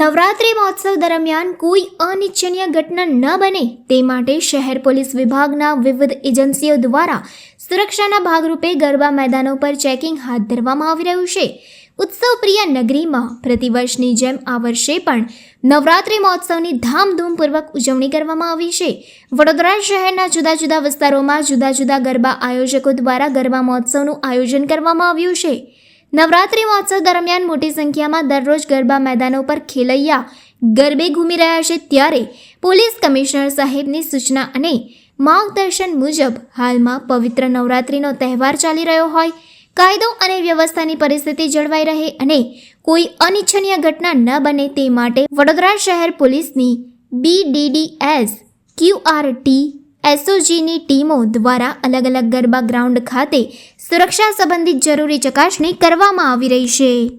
નવરાત્રિ મહોત્સવ દરમિયાન કોઈ અનિચ્છનીય ઘટના ન બને તે માટે શહેર પોલીસ વિભાગના વિવિધ એજન્સીઓ દ્વારા સુરક્ષાના ભાગરૂપે ગરબા મેદાનો પર ચેકિંગ હાથ ધરવામાં આવી રહ્યું છે. ઉત્સવપ્રિય નગરીમાં પ્રતિવર્ષની જેમ આ વર્ષે પણ નવરાત્રિ મહોત્સવની ધામધૂમપૂર્વક ઉજવણી કરવામાં આવી છે. વડોદરા શહેરના જુદા જુદા વિસ્તારોમાં જુદા જુદા ગરબા આયોજકો દ્વારા ગરબા મહોત્સવનું આયોજન કરવામાં આવ્યું છે. નવરાત્રિ મહોત્સવ દરમિયાન મોટી સંખ્યામાં દરરોજ ગરબા મેદાનો પર ખેલૈયા ગરબે ઘૂમી રહ્યા છે. ત્યારે પોલીસ કમિશનર સાહેબની સૂચના અને માર્ગદર્શન મુજબ હાલમાં પવિત્ર નવરાત્રિનો તહેવાર ચાલી રહ્યો હોય, કાયદો અને વ્યવસ્થાની પરિસ્થિતિ જળવાઈ રહે અને કોઈ અનિચ્છનીય ઘટના ન બને તે માટે વડોદરા શહેર પોલીસની BDDS, QRT, SOGની ટીમો દ્વારા અલગ અલગ ગરબા ગ્રાઉન્ડ ખાતે સુરક્ષા સંબંધિત જરૂરી ચકાસણી કરવામાં આવી રહી છે.